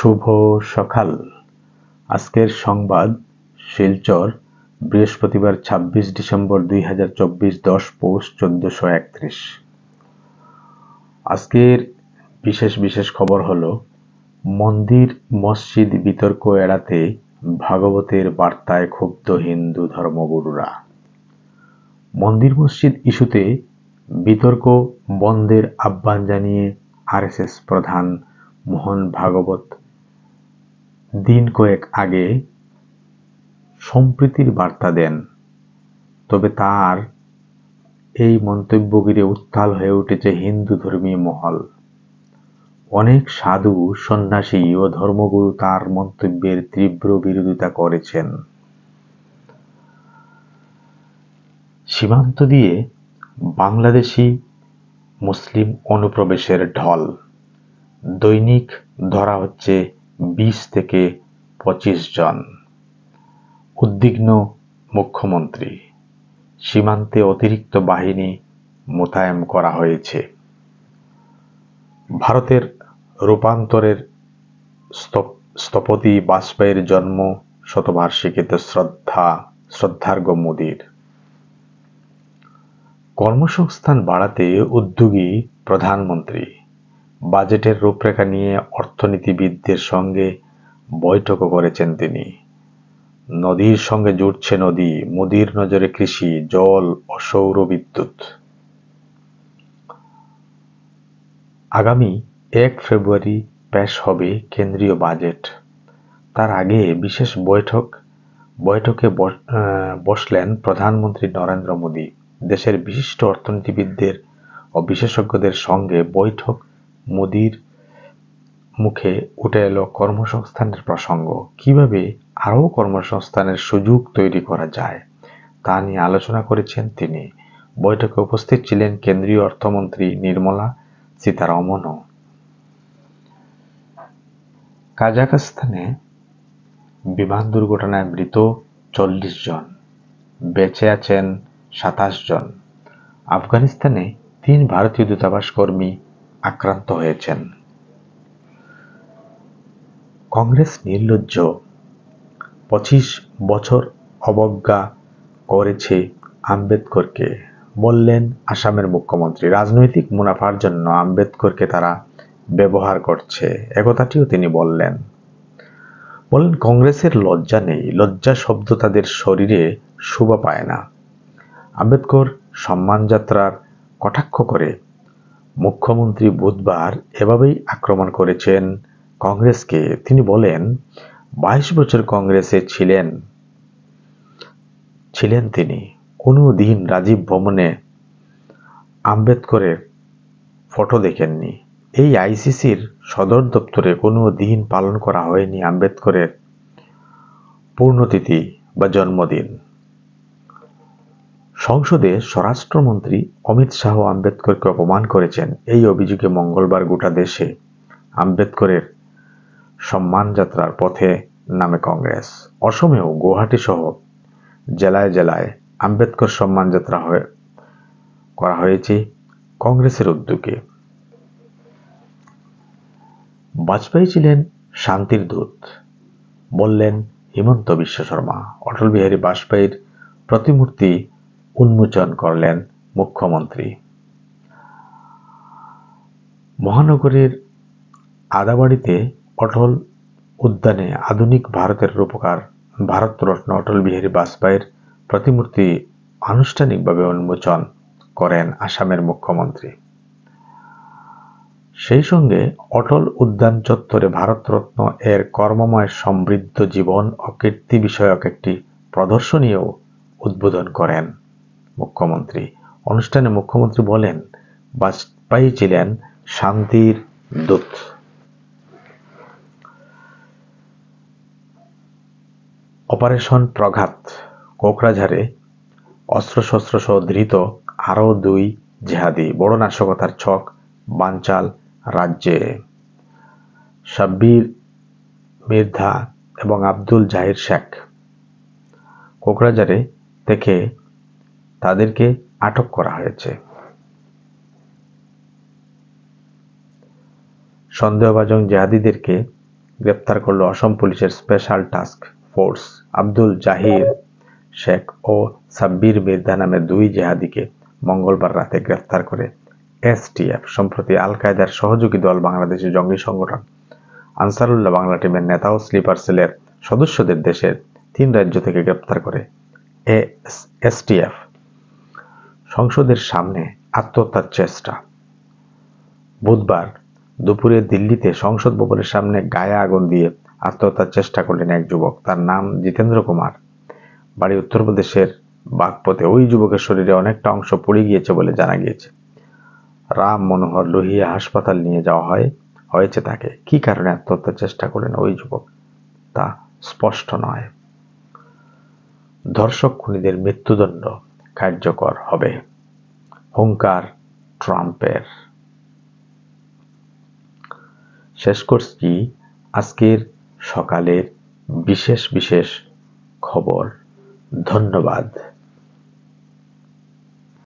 শুভ সকাল। আজকের সংবাদ শিলচর, বৃহস্পতিবার ২৬ ডিসেম্বর ২০২৪, ১০ পৌষ ১৪৩১। আজকের বিশেষ খবর হলো, মন্দির মসজিদ বিতর্ক এড়াতে ভাগবতের বার্তায় ক্ষুব্ধ হিন্দু ধর্মগুরুরা। মন্দির মসজিদ ইস্যুতে বিতর্ক বন্ধের আহ্বান জানিয়ে আরএসএস প্রধান মোহন ভাগবত দিন কয়েক আগে সম্প্রীতির বার্তা দেন। তবে তার এই মন্তব্য ঘিরে উত্তাল হয়ে উঠেছে হিন্দু ধর্মীয় মহল। অনেক সাধু, সন্ন্যাসী ও ধর্মগুরু তার মন্তব্যের তীব্র বিরোধিতা করেছেন। সীমান্ত দিয়ে বাংলাদেশি মুসলিম অনুপ্রবেশের ঢল। দৈনিক ধরা হচ্ছে ২০ থেকে ২৫ জন। উদ্বিগ্ন মুখ্যমন্ত্রী। সীমান্তে অতিরিক্ত বাহিনী মোতায়েন করা হয়েছে। ভারতের রূপান্তরের স্থপতি বাজপেয়ীর জন্ম শতবার্ষিকীতে শ্রদ্ধার্ঘ্য মোদির। কর্মসংস্থান বাড়াতে উদ্যোগী প্রধানমন্ত্রী। বাজেটের রূপরেখা নিয়ে অর্থনীতিবিদদের সঙ্গে বৈঠকও করেছেন তিনি। নদীর সঙ্গে জুড়ছে নদী, মোদির নজরে কৃষি, জল ও সৌর বিদ্যুৎ। আগামী ১ ফেব্রুয়ারি পেশ হবে কেন্দ্রীয় বাজেট। তার আগে বিশেষ বৈঠকে বসলেন প্রধানমন্ত্রী নরেন্দ্র মোদি। দেশের বিশিষ্ট অর্থনীতিবিদদের ও বিশেষজ্ঞদের সঙ্গে বৈঠক। মোদির মুখে উঠে এলো কর্মসংস্থানের প্রসঙ্গ। কিভাবে আরও কর্মসংস্থানের সুযোগ তৈরি করা যায় তা নিয়ে আলোচনা করেছেন তিনি। বৈঠকে উপস্থিত ছিলেন কেন্দ্রীয় অর্থমন্ত্রী নির্মলা সীতারমণও। কাজাখস্তানে বিমান দুর্ঘটনায় মৃত ৪০ জন, বেঁচে আছেন ২৭ জন। আফগানিস্তানে ৩ ভারতীয় দূতাবাস কর্মী আক্রান্ত হয়েছেন। কংগ্রেস নির্লজ্জ, ২৫ বছর অবজ্ঞা করেছে আম্বেদকরকে, বললেন আসামের মুখ্যমন্ত্রী। রাজনৈতিক মুনাফার জন্য আম্বেদকরকে তারা ব্যবহার করছে, একথাটিও তিনি বললেন। কংগ্রেসের লজ্জা নেই, লজ্জা শব্দ তাদের শরীরে শোভা পায় না। আম্বেদকর সম্মানযাত্রার কটাক্ষ করে মুখ্যমন্ত্রী বুধবার এভাবেই আক্রমণ করেছেন কংগ্রেসকে। তিনি বলেন, ২২ বছর কংগ্রেসে ছিলেন তিনি। কোনো দিন রাজীব ভবনে আম্বেদকরের ফটো দেখেননি। এই আইসিসির সদর দপ্তরে কোনো দিন পালন করা হয়নি আম্বেদকরের পূর্ণতিথি বা জন্মদিন। সংসদে স্বরাষ্ট্রমন্ত্রী অমিত শাহ আম্বেদকরকে অপমান করেছেন। এই অভিযোগে মঙ্গলবার গোটা দেশে আম্বেদকরের সম্মানযাত্রার পথে নামে কংগ্রেস। অসমেও গুয়াহাটি সহ জেলায় জেলায় আম্বেদকর সম্মানযাত্রা করা হয়েছে কংগ্রেসের উদ্যোগে। বাজপেয়ী ছিলেন শান্তির দূত, বললেন হিমন্ত বিশ্ব শর্মা। অটল বিহারী বাজপেয়ীর প্রতিমূর্তি উন্মোচন করলেন মুখ্যমন্ত্রী। মহানগরীর আদাবাড়িতে অটল উদ্যানে আধুনিক ভারতের রূপকার ভারতরত্ন অটল বিহারী বাজপেয়ীর প্রতিমূর্তি আনুষ্ঠানিকভাবে উন্মোচন করেন আসামের মুখ্যমন্ত্রী। সেই সঙ্গে অটল উদ্যান চত্বরে ভারতরত্ন এর কর্মময় সমৃদ্ধ জীবন ও কীর্তি বিষয়ক একটি প্রদর্শনীও উদ্বোধন করেন মুখ্যমন্ত্রী। অনুষ্ঠানে মুখ্যমন্ত্রী বলেন, বাজপেয়ী ছিলেন শান্তির দূত। অপারেশন প্রঘাত। কোকরাঝাড়ে অস্ত্রশস্ত্র সহ ধৃত আরও ২ জেহাদি। বড় নাশকতার ছক বানচাল রাজ্যে। সাব্বির মির্ধা এবং আব্দুল জাহির শেখ কোকরাঝাড়ে থেকে তাদেরকে আটক করা হয়েছে। সন্দেহভাজন জেহাদিদেরকে গ্রেপ্তার করল অসম পুলিশের স্পেশাল টাস্ক ফোর্স। আব্দুল জাহির শেখ ও সাব্বির মির্জা নামে 2 জেহাদিকে মঙ্গলবার রাতে গ্রেপ্তার করে এসটিএফ। সম্প্রতি আল কায়েদার সহযোগী দল বাংলাদেশের জঙ্গি সংগঠন আনসারুল্লাহ বাংলা টিমের নেতা ও স্লিপার সেলের সদস্যদের দেশের 3 রাজ্য থেকে গ্রেপ্তার করে এসটিএফ। সংসদের সামনে আত্মহত্যার চেষ্টা। বুধবার দুপুরে দিল্লিতে সংসদ ভবনের সামনে গায়ে আগুন দিয়ে আত্মহত্যার চেষ্টা করলেন এক যুবক। তার নাম জিতেন্দ্র কুমার, বাড়ি উত্তরপ্রদেশের বাগপতে। ওই যুবকের শরীরে অনেকটা অংশ পুড়ে গিয়েছে বলে জানা গিয়েছে। রাম মনোহর লোহিয়া হাসপাতাল নিয়ে যাওয়া হয়েছে তাকে। কি কারণে আত্মহত্যার চেষ্টা করলেন ওই যুবক তা স্পষ্ট নয়। ধর্ষক খুনিদের মৃত্যুদণ্ড কার্যকর হবে, হুঙ্কার ট্রাম্পের। শেষ করছি আজকের সকালের বিশেষ খবর। ধন্যবাদ।